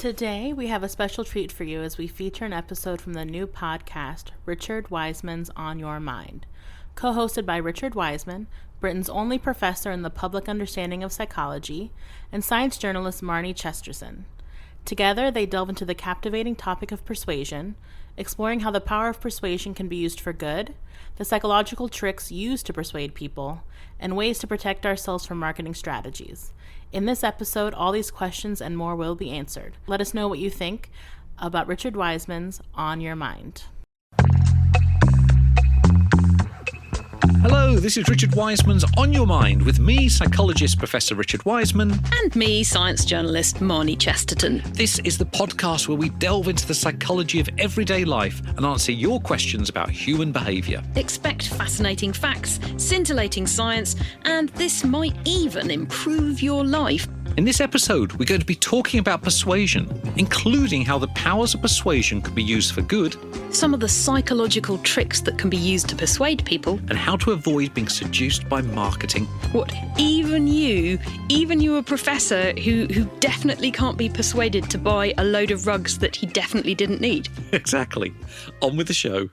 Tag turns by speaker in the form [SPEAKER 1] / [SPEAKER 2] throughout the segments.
[SPEAKER 1] Today, we have a special treat for you as we feature an episode from the new podcast, Richard Wiseman's On Your Mind. Co-hosted by Richard Wiseman, Britain's only professor in the public understanding of psychology, and science journalist Marnie Chesterson. Together, they delve into the captivating topic of persuasion, exploring how the power of persuasion can be used for good, the psychological tricks used to persuade people, and ways to protect ourselves from marketing strategies. In this episode, all these questions and more will be answered. Let us know what you think about Richard Wiseman's On Your Mind.
[SPEAKER 2] Hello, this is Richard Wiseman's On Your Mind with me, psychologist Professor Richard Wiseman.
[SPEAKER 3] And me, science journalist Marnie Chesterson.
[SPEAKER 2] This is the podcast where we delve into the psychology of everyday life and answer your questions about human behaviour.
[SPEAKER 3] Expect fascinating facts, scintillating science, and this might even improve your life.
[SPEAKER 2] In this episode, we're going to be talking about persuasion, including how the powers of persuasion can be used for good,
[SPEAKER 3] some of the psychological tricks that can be used to persuade people,
[SPEAKER 2] and how to avoid being seduced by marketing.
[SPEAKER 3] What, even you a professor who definitely can't be persuaded to buy a load of rugs that he definitely didn't need.
[SPEAKER 2] Exactly. On with the show.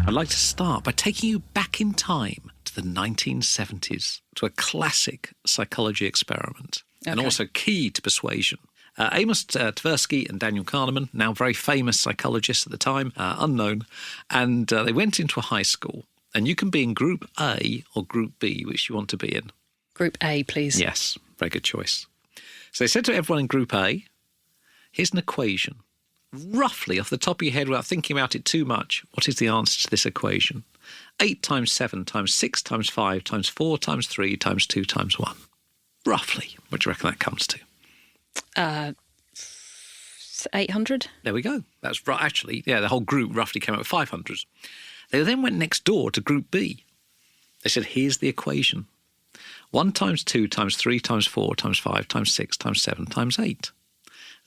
[SPEAKER 2] I'd like to start by taking you back in time to the 1970s, to a classic psychology experiment, and also key to persuasion. Amos Tversky and Daniel Kahneman, now very famous psychologists at the time, unknown, and they went into a high school. And you can be in Group A or Group B, which you want to be in.
[SPEAKER 3] Group A, please.
[SPEAKER 2] Yes, very good choice. So they said to everyone in Group A, here's an equation. Roughly, off the top of your head, without thinking about it too much, what is the answer to this equation? 8 times 7 times 6 times 5 times 4 times 3 times 2 times 1. Roughly, what do you reckon that comes to?
[SPEAKER 3] 800?
[SPEAKER 2] There we go. That's right. Actually, yeah, the whole group roughly came out with 500. They then went next door to Group B. They said, here's the equation. 1 times 2 times 3 times 4 times 5 times 6 times 7 times 8.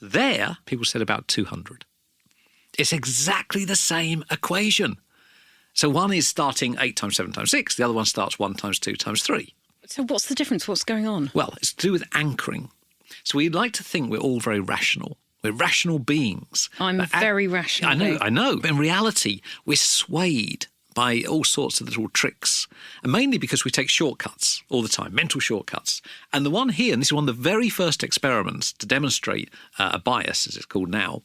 [SPEAKER 2] There, people said about 200. It's exactly the same equation. So one is starting 8 times 7 times 6. The other one starts 1 times 2 times 3.
[SPEAKER 3] So what's the difference? What's going on?
[SPEAKER 2] Well, it's to do with anchoring. So we like to think we're all very rational. We're rational beings.
[SPEAKER 3] I'm very rational.
[SPEAKER 2] I know. But in reality, we're swayed by all sorts of little tricks, and mainly because we take shortcuts all the time, mental shortcuts. And the one here, and this is one of the very first experiments to demonstrate a bias, as it's called now,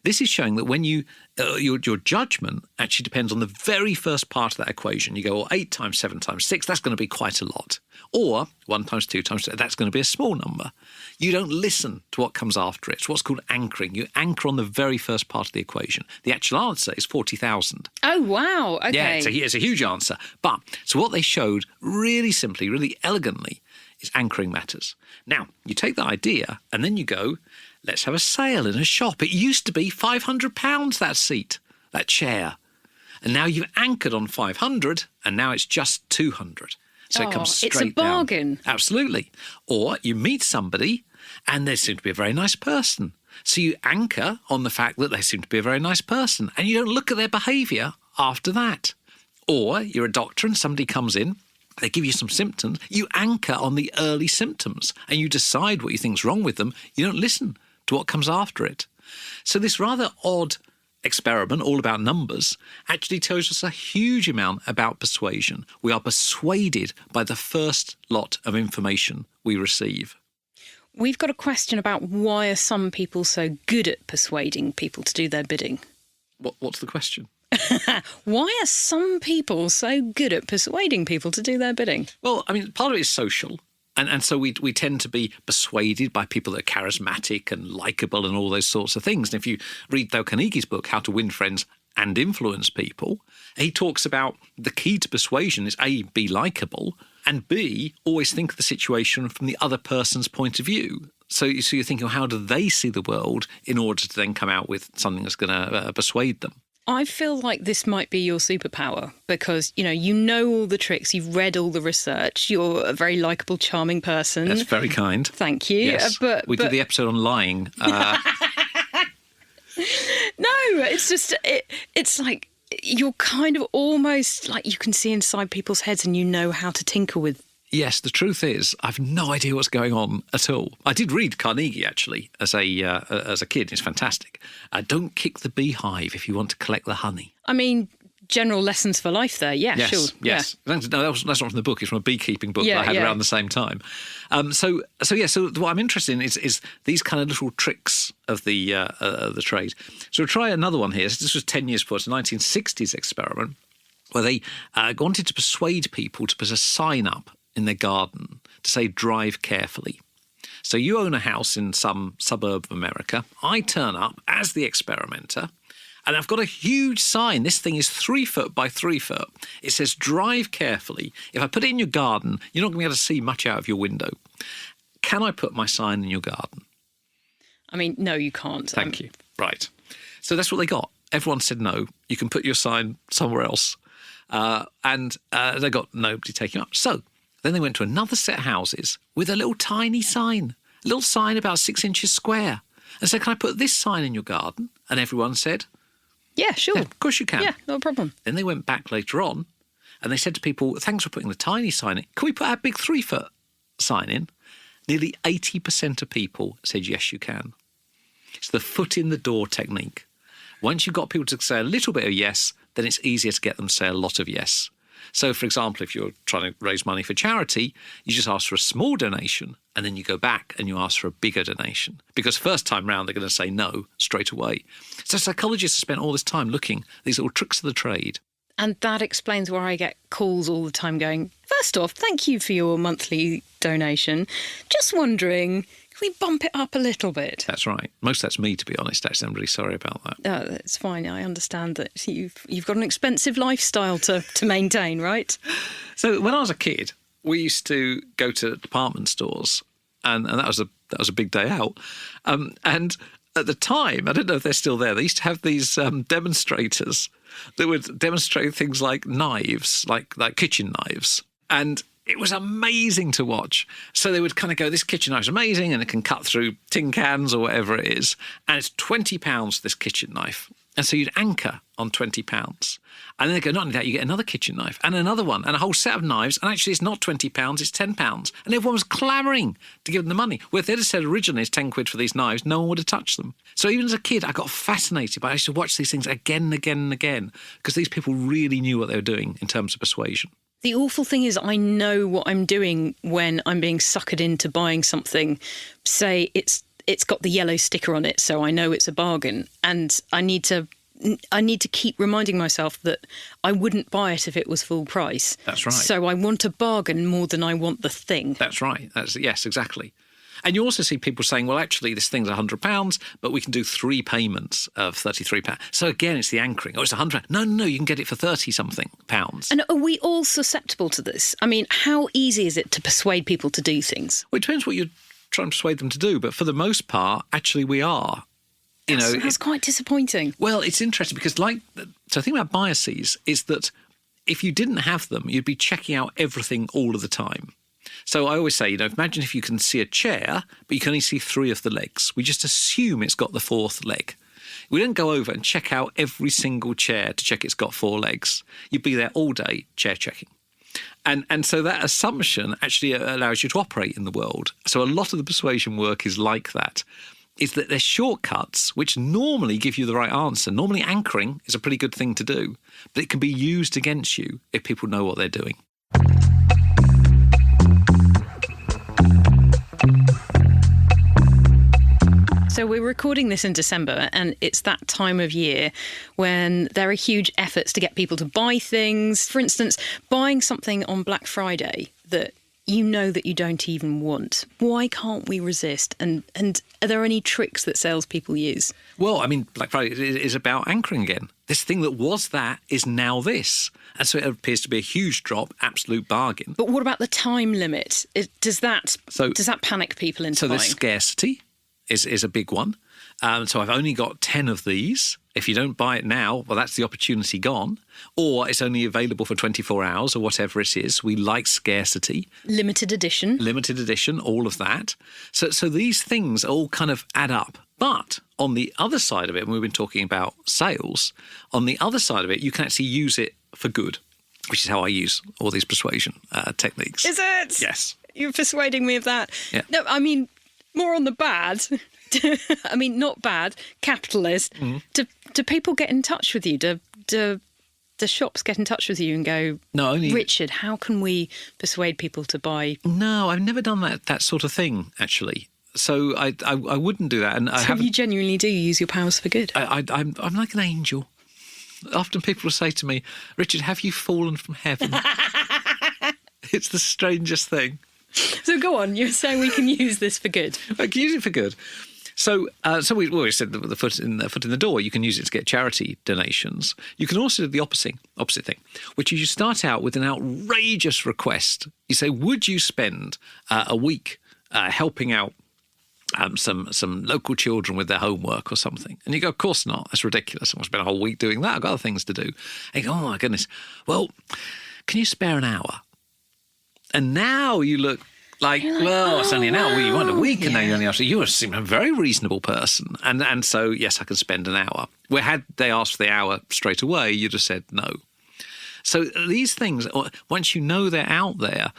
[SPEAKER 2] this is showing that when your judgment actually depends on the very first part of that equation. You go, 8 times 7 times 6, that's going to be quite a lot. Or 1 times 2 times 3, that's going to be a small number. You don't listen to what comes after it. It's what's called anchoring. You anchor on the very first part of the equation. The actual answer is 40,000.
[SPEAKER 3] Oh, wow. Okay.
[SPEAKER 2] Yeah, it's a huge answer. But, so what they showed really simply, really elegantly, is anchoring matters. Now, you take that idea and then you go, let's have a sale in a shop. It used to be £500, that seat, that chair. And now you've anchored on 500 and now it's just 200. So it comes straight down.
[SPEAKER 3] It's a bargain.
[SPEAKER 2] Absolutely. Or you meet somebody and they seem to be a very nice person. So you anchor on the fact that they seem to be a very nice person and you don't look at their behaviour after that. Or you're a doctor and somebody comes in, they give you some symptoms, you anchor on the early symptoms and you decide what you think's wrong with them. You don't listen to what comes after it. So this rather odd experiment, all about numbers, actually tells us a huge amount about persuasion. We are persuaded by the first lot of information we receive.
[SPEAKER 3] We've got a question about why are some people so good at persuading people to do their bidding?
[SPEAKER 2] What's the question?
[SPEAKER 3] Why are some people so good at persuading people to do their bidding?
[SPEAKER 2] Well, I mean, part of it is social. And so we tend to be persuaded by people that are charismatic and likeable and all those sorts of things. And if you read Dale Carnegie's book, How to Win Friends and Influence People, he talks about the key to persuasion is A, be likeable, and B, always think of the situation from the other person's point of view. So you're thinking, well, how do they see the world in order to then come out with something that's going to persuade them?
[SPEAKER 3] I feel like this might be your superpower because, you know all the tricks, you've read all the research, you're a very likeable, charming person.
[SPEAKER 2] That's very kind.
[SPEAKER 3] Thank you.
[SPEAKER 2] Yes. We did the episode on lying.
[SPEAKER 3] No, it's just, it's like you're kind of almost like you can see inside people's heads and you know how to tinker with
[SPEAKER 2] Yes, the truth is, I've no idea what's going on at all. I did read Carnegie, actually, as a kid. It's fantastic. Don't kick the beehive if you want to collect the honey.
[SPEAKER 3] I mean, general lessons for life there. Yeah,
[SPEAKER 2] yes,
[SPEAKER 3] sure.
[SPEAKER 2] Yes.
[SPEAKER 3] Yeah.
[SPEAKER 2] No, that's not from the book. It's from a beekeeping book that I had around the same time. So what I'm interested in is these kind of little tricks of the trade. So we'll try another one here. This was 10 years before. It's a 1960s experiment where they wanted to persuade people to put a sign up in their garden to say, drive carefully. So you own a house in some suburb of America. I turn up as the experimenter, and I've got a huge sign. This thing is 3 foot by 3 foot. It says, drive carefully. If I put it in your garden, you're not going to be able to see much out of your window. Can I put my sign in your garden?
[SPEAKER 3] I mean, no, you can't.
[SPEAKER 2] Thank you. Right. So that's what they got. Everyone said, no, you can put your sign somewhere else. And they got nobody taking up. So then they went to another set of houses with a little tiny sign, a little sign about 6 inches square, and said, can I put this sign in your garden? And everyone said,
[SPEAKER 3] yeah, sure.
[SPEAKER 2] Yeah, of course you can.
[SPEAKER 3] Yeah, no problem.
[SPEAKER 2] Then they went back later on and they said to people, thanks for putting the tiny sign in. Can we put our big 3 foot sign in? Nearly 80% of people said, yes, you can. It's the foot in the door technique. Once you've got people to say a little bit of yes, then it's easier to get them to say a lot of yes. So, for example, if you're trying to raise money for charity, you just ask for a small donation and then you go back and you ask for a bigger donation. Because first time round, they're going to say no straight away. So psychologists have spent all this time looking at these little tricks of the trade.
[SPEAKER 3] And that explains why I get calls all the time going, first off, thank you for your monthly donation. Just wondering, can we bump it up a little bit?
[SPEAKER 2] That's right. Most of that's me, to be honest. Actually, I'm really sorry about that.
[SPEAKER 3] It's fine. I understand that you've got an expensive lifestyle to maintain, right?
[SPEAKER 2] So when I was a kid, we used to go to department stores, and that was a big day out. And at the time, I don't know if they're still there, they used to have these demonstrators that would demonstrate things like knives, like kitchen knives. And it was amazing to watch. So they would kind of go, this kitchen knife is amazing and it can cut through tin cans or whatever it is. And it's £20 for this kitchen knife. And so you'd anchor on £20. And then they go, not only that, you get another kitchen knife and another one and a whole set of knives. And actually it's not £20, it's £10. And everyone was clamouring to give them the money. Well, if they'd have said originally it's 10 quid for these knives, no one would have touched them. So even as a kid, I got fascinated by it. I used to watch these things again and again and again because these people really knew what they were doing in terms of persuasion.
[SPEAKER 3] The awful thing is I know what I'm doing when I'm being suckered into buying something. Say it's got the yellow sticker on it, so I know it's a bargain. And I need to keep reminding myself that I wouldn't buy it if it was full price.
[SPEAKER 2] That's right.
[SPEAKER 3] So I want a bargain more than I want the thing.
[SPEAKER 2] That's right. Yes, exactly. And you also see people saying, well, actually, this thing's £100, but we can do 3 payments of £33. So again, it's the anchoring. Oh, it's £100. No, you can get it for 30-something pounds.
[SPEAKER 3] And are we all susceptible to this? I mean, how easy is it to persuade people to do things?
[SPEAKER 2] Well, it depends what you're trying to persuade them to do, but for the most part, actually, we are.
[SPEAKER 3] That's quite disappointing.
[SPEAKER 2] Well, it's interesting because, so the thing about biases is that if you didn't have them, you'd be checking out everything all of the time. So I always say, imagine if you can see a chair, but you can only see 3 of the legs. We just assume it's got the 4th leg. We don't go over and check out every single chair to check it's got 4 legs. You'd be there all day chair checking. And so that assumption actually allows you to operate in the world. So a lot of the persuasion work is like that, is that there's shortcuts which normally give you the right answer. Normally anchoring is a pretty good thing to do, but it can be used against you if people know what they're doing.
[SPEAKER 3] So we're recording this in December, and it's that time of year when there are huge efforts to get people to buy things. For instance, buying something on Black Friday that you know that you don't even want. Why can't we resist? And are there any tricks that salespeople use? Well,
[SPEAKER 2] I mean, Black Friday is about anchoring again. This thing that was that is now this. And so it appears to be a huge drop, absolute bargain.
[SPEAKER 3] But what about the time limit? Does that panic people into buying?
[SPEAKER 2] So there's scarcity is a big one. So I've only got 10 of these. If you don't buy it now, well, that's the opportunity gone. Or it's only available for 24 hours or whatever it is. We like scarcity.
[SPEAKER 3] Limited edition,
[SPEAKER 2] all of that. So these things all kind of add up. But on the other side of it, and we've been talking about sales, on the other side of it, you can actually use it for good. which is how I use all these persuasion techniques.
[SPEAKER 3] Is it?
[SPEAKER 2] Yes.
[SPEAKER 3] You're persuading me of that.
[SPEAKER 2] Yeah.
[SPEAKER 3] No, I mean, more on the bad. I mean, not bad, capitalist. Do people get in touch with you? Do the shops get in touch with you and go,
[SPEAKER 2] No, only
[SPEAKER 3] Richard, how can we persuade people to buy?
[SPEAKER 2] No, I've never done that sort of thing, actually. So I wouldn't do that. And I haven't.
[SPEAKER 3] You genuinely do use your powers for good.
[SPEAKER 2] I'm like an angel. Often people will say to me, Richard, have you fallen from heaven? It's the strangest thing.
[SPEAKER 3] So go on, you're saying we can use this for good.
[SPEAKER 2] I can use it for good. So we said the foot in the door. You can use it to get charity donations. You can also do the opposite thing, which is you start out with an outrageous request. You say, would you spend a week helping out some local children with their homework or something? And you go, of course not. That's ridiculous. I want to spend a whole week doing that. I've got other things to do. And you go, oh my goodness. Well, can you spare an hour? And now you look like, well, it's only an hour. Well, you want a week, and now you only ask. You seem a very reasonable person. And so, yes, I can spend an hour. Where had they asked for the hour straight away, you'd have said no. So these things, once you know they're out there,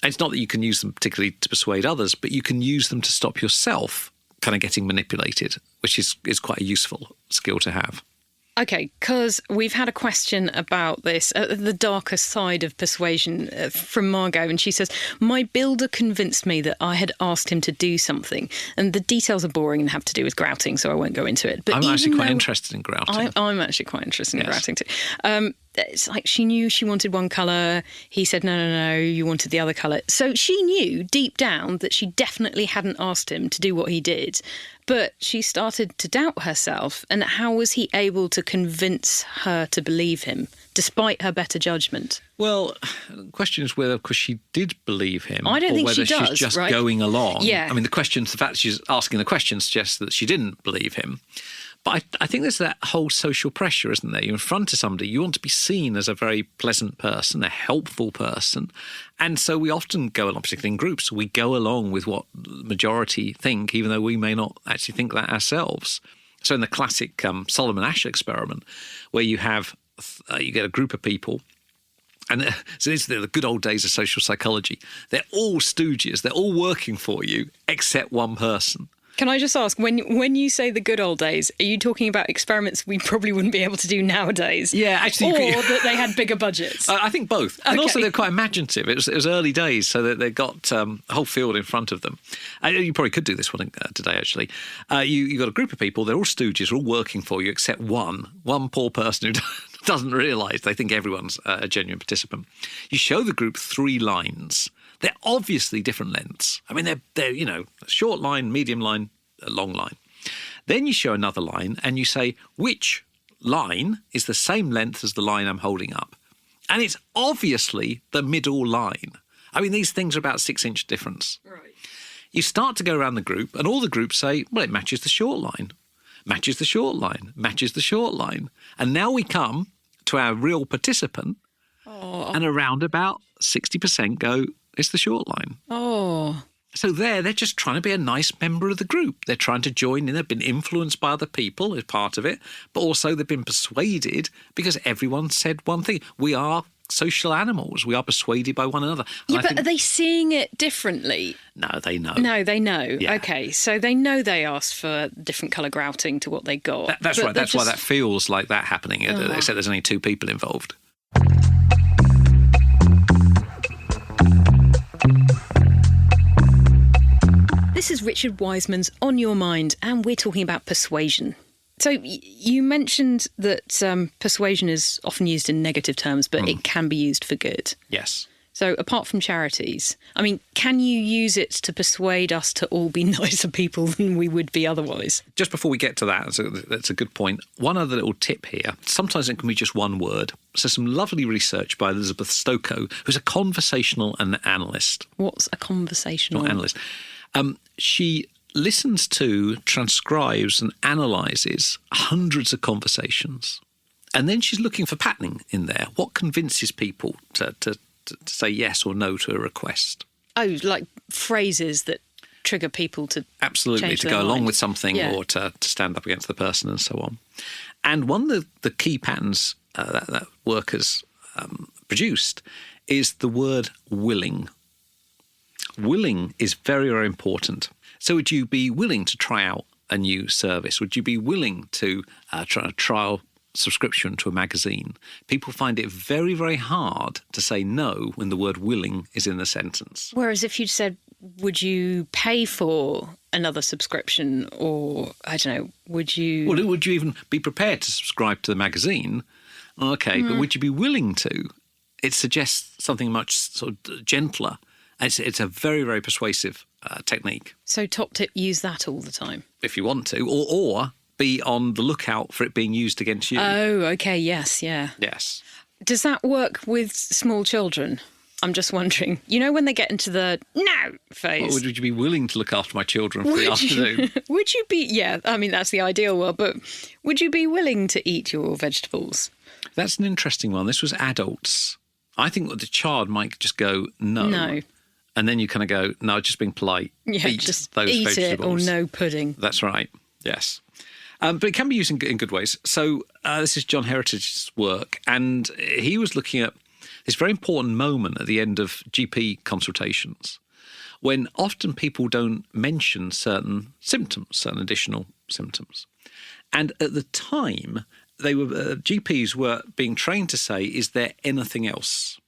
[SPEAKER 2] and it's not that you can use them particularly to persuade others, but you can use them to stop yourself kind of getting manipulated, which is quite a useful skill to have.
[SPEAKER 3] Okay, because we've had a question about this, the darker side of persuasion from Margot, and she says, my builder convinced me that I had asked him to do something, and the details are boring and have to do with grouting, so I won't go into it. But
[SPEAKER 2] I'm actually quite interested in grouting.
[SPEAKER 3] I'm actually quite interested in grouting too. It's like she knew she wanted one colour. He said, no, you wanted the other colour. So she knew deep down that she definitely hadn't asked him to do what he did. But she started to doubt herself. And how was he able to convince her to believe him, despite her better judgment?
[SPEAKER 2] Well, the question is whether, because she did believe him,
[SPEAKER 3] I don't
[SPEAKER 2] or
[SPEAKER 3] think
[SPEAKER 2] whether
[SPEAKER 3] she does,
[SPEAKER 2] she's just
[SPEAKER 3] right?
[SPEAKER 2] going along.
[SPEAKER 3] Yeah.
[SPEAKER 2] I mean, the fact she's asking the question suggests that she didn't believe him. But I think there's that whole social pressure, isn't there? You're in front of somebody, you want to be seen as a very pleasant person, a helpful person. And so we often go along, particularly in groups, we go along with what the majority think, even though we may not actually think that ourselves. So in the classic Solomon Asch experiment, where you have you get a group of people, and so these are the good old days of social psychology. They're all stooges. They're all working for you, except one person.
[SPEAKER 3] Can I just ask, when you say the good old days, are you talking about experiments we probably wouldn't be able to do nowadays?
[SPEAKER 2] Yeah, actually.
[SPEAKER 3] Or that they had bigger budgets?
[SPEAKER 2] I think both. And also they're quite imaginative. It was early days, so that they got a whole field in front of them. You probably could do this one today, actually. You got a group of people, they're all stooges, all working for you, except one poor person who doesn't realise they think everyone's a genuine participant. You show the group 3 lines. They're obviously different lengths. I mean, they're a short line, medium line, a long line. Then you show another line and you say, which line is the same length as the line I'm holding up? And it's obviously the middle line. I mean, these things are about 6-inch difference.
[SPEAKER 3] Right.
[SPEAKER 2] You start to go around the group and all the groups say, well, it matches the short line, matches the short line, matches the short line. And now we come to our real participant and around about 60% go, it's the short line.
[SPEAKER 3] Oh.
[SPEAKER 2] So they're just trying to be a nice member of the group. They're trying to join in. They've been influenced by other people as part of it, but also they've been persuaded because everyone said one thing. We are social animals. We are persuaded by one another.
[SPEAKER 3] Yeah, but are they seeing it differently?
[SPEAKER 2] No, they know.
[SPEAKER 3] No, they know.
[SPEAKER 2] Yeah.
[SPEAKER 3] Okay, so they know they asked for different colour grouting to what they got.
[SPEAKER 2] That's right. That's why that feels like that happening, except there's only 2 people involved.
[SPEAKER 3] This is Richard Wiseman's On Your Mind, and we're talking about persuasion. So you mentioned that persuasion is often used in negative terms, but it can be used for good.
[SPEAKER 2] Yes.
[SPEAKER 3] So apart from charities, I mean, can you use it to persuade us to all be nicer people than we would be otherwise?
[SPEAKER 2] Just before we get to that, that's a good point. One other little tip here. Sometimes it can be just one word. So some lovely research by Elizabeth Stokoe, who's a conversational analyst.
[SPEAKER 3] What's a conversational
[SPEAKER 2] analyst? She listens to, transcribes and analyses hundreds of conversations. And then she's looking for patterning in there. What convinces people to say yes or no to a request? Oh,
[SPEAKER 3] like phrases that trigger people to
[SPEAKER 2] absolutely to go along with something or to stand up against the person and so on. And one of the key patterns that workers produced is the word willing. Willing is very, very important. So would you be willing to try out a new service? Would you be willing to try a trial subscription to a magazine? People find it very, very hard to say no when the word willing is in the sentence.
[SPEAKER 3] Whereas if you'd said, would you pay for another subscription, or, I don't know, would you...
[SPEAKER 2] Well, would you even be prepared to subscribe to the magazine? Okay, but would you be willing to? It suggests something much sort of gentler. It's a very, very persuasive technique.
[SPEAKER 3] So top tip, use that all the time.
[SPEAKER 2] If you want to, or be on the lookout for it being used against you.
[SPEAKER 3] Oh, okay, yes, yeah.
[SPEAKER 2] Yes.
[SPEAKER 3] Does that work with small children? I'm just wondering. You know when they get into the no phase?
[SPEAKER 2] Well, would you be willing to look after my children for the afternoon?
[SPEAKER 3] Would you be, yeah, I mean, that's the ideal world, but would you be willing to eat your vegetables?
[SPEAKER 2] That's an interesting one. This was adults. I think that the child might just go, no.
[SPEAKER 3] No.
[SPEAKER 2] And then you kind of go, no, just being polite.
[SPEAKER 3] Yeah,
[SPEAKER 2] eat
[SPEAKER 3] just
[SPEAKER 2] those
[SPEAKER 3] eat
[SPEAKER 2] vegetables.
[SPEAKER 3] it or no pudding.
[SPEAKER 2] That's right, yes. But it can be used in good ways. So this is John Heritage's work, and he was looking at this very important moment at the end of GP consultations when often people don't mention certain symptoms, certain additional symptoms. And at the time, they were GPs were being trained to say, is there anything else?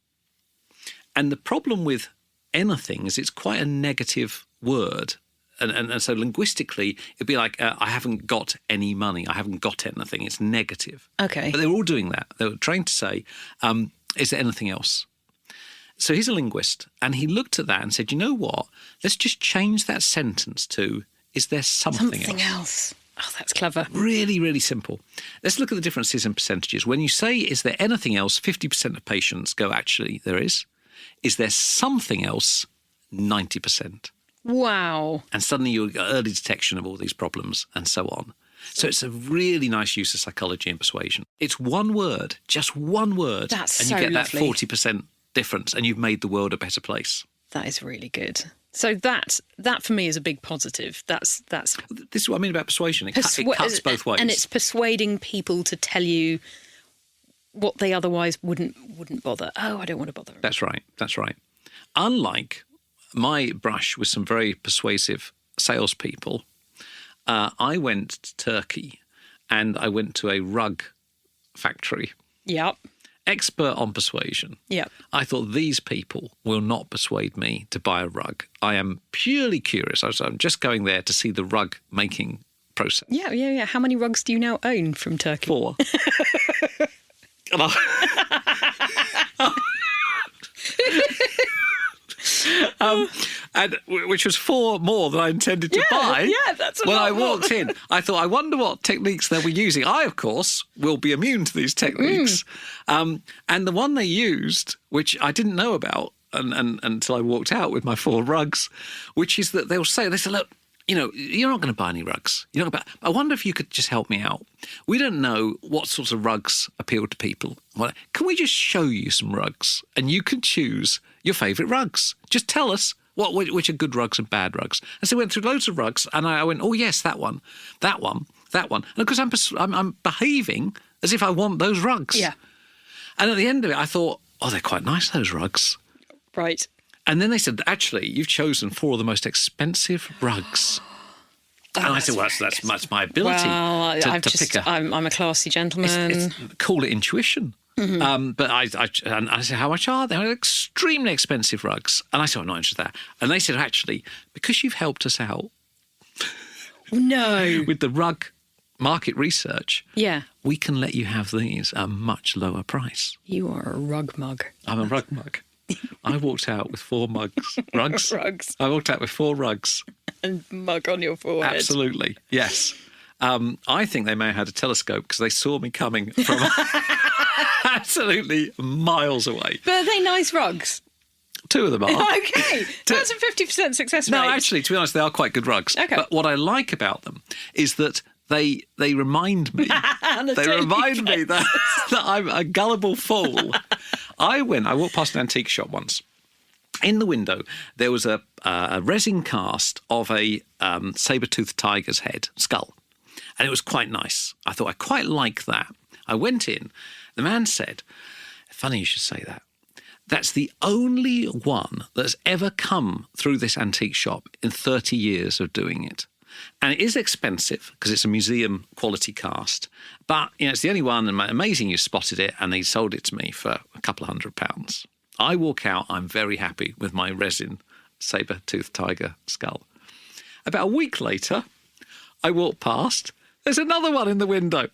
[SPEAKER 2] And the problem with anything is it's quite a negative word. And so linguistically, it'd be like, I haven't got any money. I haven't got anything. It's negative.
[SPEAKER 3] Okay.
[SPEAKER 2] But they were all doing that. They were trained to say, is there anything else? So he's a linguist, and he looked at that and said, you know what? Let's just change that sentence to, is there something else?
[SPEAKER 3] Oh, that's clever.
[SPEAKER 2] Really, really simple. Let's look at the differences in percentages. When you say, is there anything else, 50% of patients go, actually, there is. Is there something else? 90%.
[SPEAKER 3] Wow.
[SPEAKER 2] And suddenly you get early detection of all these problems and so on. So it's a really nice use of psychology and persuasion. It's one word, just one word.
[SPEAKER 3] That's
[SPEAKER 2] and
[SPEAKER 3] so
[SPEAKER 2] you get
[SPEAKER 3] lovely.
[SPEAKER 2] that 40% difference, and you've made the world a better place.
[SPEAKER 3] That is really good. So that for me is a big positive. That's
[SPEAKER 2] This is what I mean about persuasion. It cuts both ways.
[SPEAKER 3] And it's persuading people to tell you what they otherwise wouldn't bother. Oh, I don't want to bother.
[SPEAKER 2] That's right. That's right. Unlike my brush with some very persuasive salespeople, I went to Turkey and I went to a rug factory.
[SPEAKER 3] Yep.
[SPEAKER 2] Expert on persuasion.
[SPEAKER 3] Yep.
[SPEAKER 2] I thought these people will not persuade me to buy a rug. I am purely curious. I'm just going there to see the rug making process.
[SPEAKER 3] Yeah. How many rugs do you now own from Turkey?
[SPEAKER 2] 4. And which was 4 more than I intended to buy.
[SPEAKER 3] Yeah, that's a
[SPEAKER 2] when
[SPEAKER 3] lot
[SPEAKER 2] I walked in, I thought, I wonder what techniques they were using. I, of course, will be immune to these techniques. And the one they used, which I didn't know about until I walked out with my 4 rugs, which is that they say, look, you know, you're not going to buy any rugs. You're not going to buy. I wonder if you could just help me out. We don't know what sorts of rugs appeal to people. Can we just show you some rugs and you can choose your favourite rugs? Just tell us which are good rugs and bad rugs. And so we went through loads of rugs, and I went, oh yes, that one. And of course, I'm behaving as if I want those rugs.
[SPEAKER 3] Yeah.
[SPEAKER 2] And at the end of it, I thought, oh, they're quite nice, those rugs.
[SPEAKER 3] Right.
[SPEAKER 2] And then they said, actually, you've chosen 4 of the most expensive rugs. And I said, well, that's my ability to pick a...
[SPEAKER 3] I'm a classy gentleman.
[SPEAKER 2] Call it intuition. Mm-hmm. But I said, how much are they? They're extremely expensive rugs. And I said, I'm not interested in that. And they said, actually, because you've helped us out
[SPEAKER 3] no
[SPEAKER 2] with the rug market research,
[SPEAKER 3] yeah,
[SPEAKER 2] we can let you have these at a much lower price.
[SPEAKER 3] You are a rug mug.
[SPEAKER 2] I'm a rug mug. I walked out with 4 rugs.
[SPEAKER 3] Rugs.
[SPEAKER 2] I walked out with 4 rugs.
[SPEAKER 3] And mug on your forehead.
[SPEAKER 2] Absolutely, yes. I think they may have had a telescope because they saw me coming from absolutely miles away.
[SPEAKER 3] But are they nice rugs?
[SPEAKER 2] 2 of them are.
[SPEAKER 3] Okay, that's a 50% success rate.
[SPEAKER 2] No, actually, to be honest, they are quite good rugs.
[SPEAKER 3] Okay.
[SPEAKER 2] But what I like about them is that they remind me. that I'm a gullible fool. I walked past an antique shop once. In the window, there was a resin cast of a saber-toothed tiger's skull. And it was quite nice. I thought, I quite like that. I went in. The man said, funny you should say that. That's the only one that's ever come through this antique shop in 30 years of doing it. And it is expensive because it's a museum quality cast. But it's the only one, and amazing you spotted it, and they sold it to me for a couple of £100. I walk out, I'm very happy with my resin saber-toothed tiger skull. About a week later, I walk past, there's another one in the window.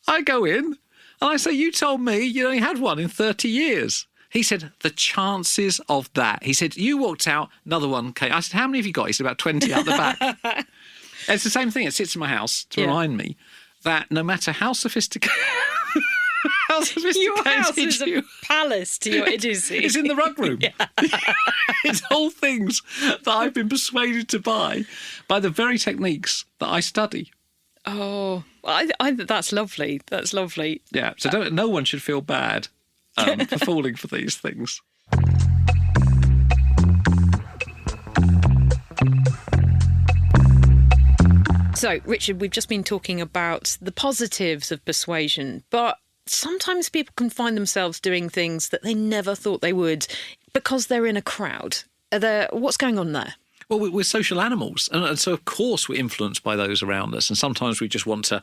[SPEAKER 2] I go in, and I say, you told me you only had one in 30 years. He said, the chances of that. He said, you walked out, another one came. I said, how many have you got? He said, about 20 out the back. It's the same thing. It sits in my house to remind me that no matter how sophisticated...
[SPEAKER 3] Your house is a palace to your idiocy.
[SPEAKER 2] It's in the rug room. It's all things that I've been persuaded to buy by the very techniques that I study.
[SPEAKER 3] Oh, that's lovely. That's lovely.
[SPEAKER 2] Yeah, so no one should feel bad for falling for these things.
[SPEAKER 3] So, Richard, we've just been talking about the positives of persuasion, but sometimes people can find themselves doing things that they never thought they would because they're in a crowd. What's going on there?
[SPEAKER 2] Well, we're social animals, and so of course we're influenced by those around us, and sometimes we just want to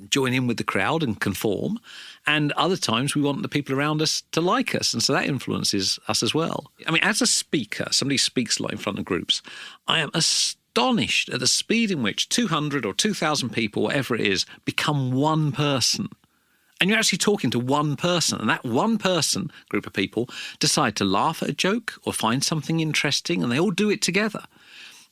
[SPEAKER 2] join in with the crowd and conform, and other times we want the people around us to like us, and so that influences us as well. I mean, as a speaker, somebody speaks a lot in front of groups, I am astonished at the speed in which 200 or 2,000 people, whatever it is, become one person. And you're actually talking to one person, and that one person, group of people, decide to laugh at a joke or find something interesting, and they all do it together.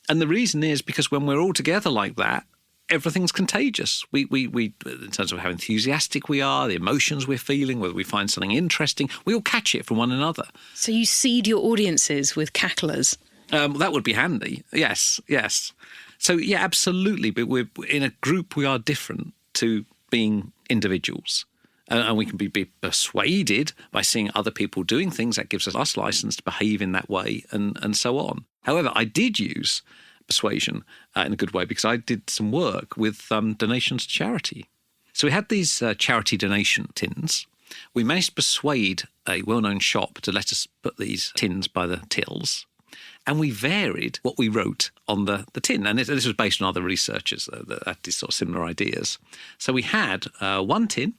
[SPEAKER 2] And the reason is because when we're all together like that, everything's contagious. We in terms of how enthusiastic we are, the emotions we're feeling, whether we find something interesting, we all catch it from one another.
[SPEAKER 3] So you seed your audiences with cacklers.
[SPEAKER 2] That would be handy. Yes. So, yeah, absolutely. But we're in a group, we are different to being individuals. And we can be persuaded by seeing other people doing things. That gives us license to behave in that way and so on. However, I did use persuasion in a good way because I did some work with donations to charity. So we had these charity donation tins. We managed to persuade a well-known shop to let us put these tins by the tills. And we varied what we wrote on the tin. And this was based on other researchers that had these sort of similar ideas. So we had one tin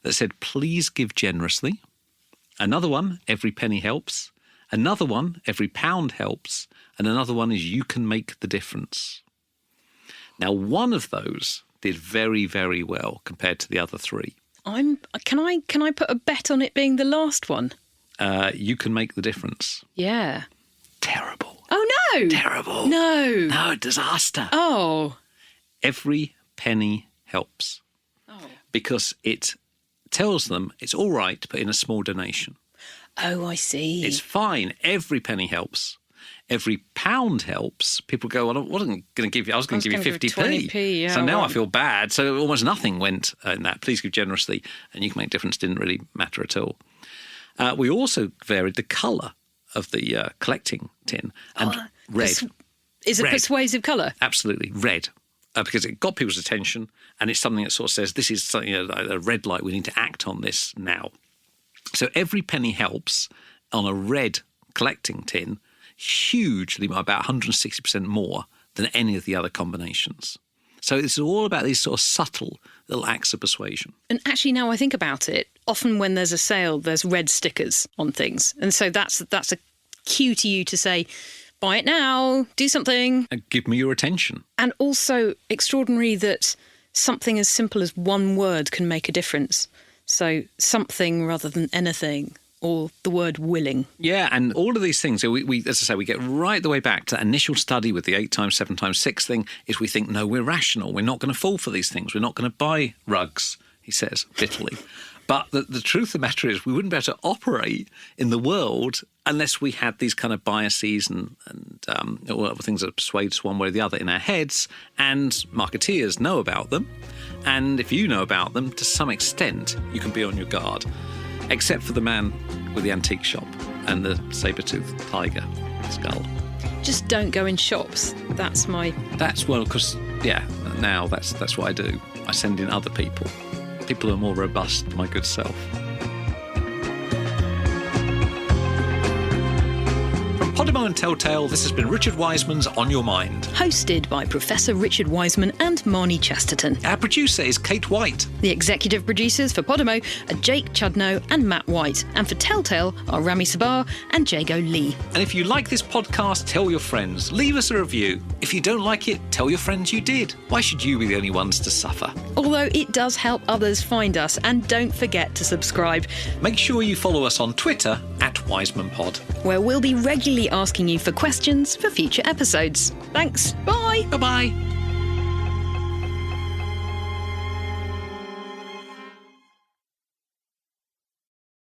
[SPEAKER 2] that said, please give generously. Another one, every penny helps. Another one, every pound helps. And another one is, you can make the difference. Now, one of those did very, very well compared to the other three.
[SPEAKER 3] Can I put a bet on it being the last one?
[SPEAKER 2] You can make the difference.
[SPEAKER 3] Yeah.
[SPEAKER 2] Terrible.
[SPEAKER 3] Oh, no.
[SPEAKER 2] Terrible.
[SPEAKER 3] No,
[SPEAKER 2] disaster.
[SPEAKER 3] Oh.
[SPEAKER 2] Every penny helps.
[SPEAKER 3] Oh.
[SPEAKER 2] Because it tells them it's all right to put in a small donation.
[SPEAKER 3] Oh, I see.
[SPEAKER 2] It's fine. Every penny helps. Every pound helps. People go, well, I wasn't going to give you, I was going to give you 50p.
[SPEAKER 3] 20p, yeah,
[SPEAKER 2] so now I feel bad. So almost nothing went in that. Please give generously and you can make a difference. Didn't really matter at all. We also varied the colour of the collecting tin and red.
[SPEAKER 3] Is it persuasive colour?
[SPEAKER 2] Absolutely. Red. Because it got people's attention and it's something that sort of says, this is something, a red light, we need to act on this now. So every penny helps on a red collecting tin hugely, by about 160% more than any of the other combinations. So it's all about these sort of subtle little acts of persuasion.
[SPEAKER 3] And actually, now I think about it, often when there's a sale, there's red stickers on things. And so that's a cue to you to say, buy it now, do something.
[SPEAKER 2] And give me your attention.
[SPEAKER 3] And also extraordinary that something as simple as one word can make a difference. So something rather than anything, or the word willing.
[SPEAKER 2] Yeah, and all of these things, so we, as I say, we get right the way back to that initial study with the 8 times, 7 times 6 thing, is we think, no, we're rational. We're not going to fall for these things. We're not going to buy rugs, he says bitterly. But the truth of the matter is we wouldn't be able to operate in the world unless we had these kind of biases and things that persuade us one way or the other in our heads, and marketeers know about them. And if you know about them, to some extent, you can be on your guard, except for the man with the antique shop and the saber-toothed tiger skull.
[SPEAKER 3] Just don't go in shops. That's well,
[SPEAKER 2] because, now that's what I do. I send in other people. People who are more robust than my good self. Podimo and Telltale, this has been Richard Wiseman's On Your Mind.
[SPEAKER 3] Hosted by Professor Richard Wiseman and Marnie Chesterton.
[SPEAKER 2] Our producer is Kate White.
[SPEAKER 3] The executive producers for Podimo are Jake Chudnow and Matt White, and for Telltale are Rami Sabar and Jago Lee.
[SPEAKER 2] And if you like this podcast, tell your friends. Leave us a review. If you don't like it, tell your friends you did. Why should you be the only ones to suffer?
[SPEAKER 3] Although it does help others find us, and don't forget to subscribe.
[SPEAKER 2] Make sure you follow us on Twitter @WisemanPod.
[SPEAKER 3] Where we'll be regularly asking you for questions for future episodes. Thanks. Bye.
[SPEAKER 2] Bye-bye.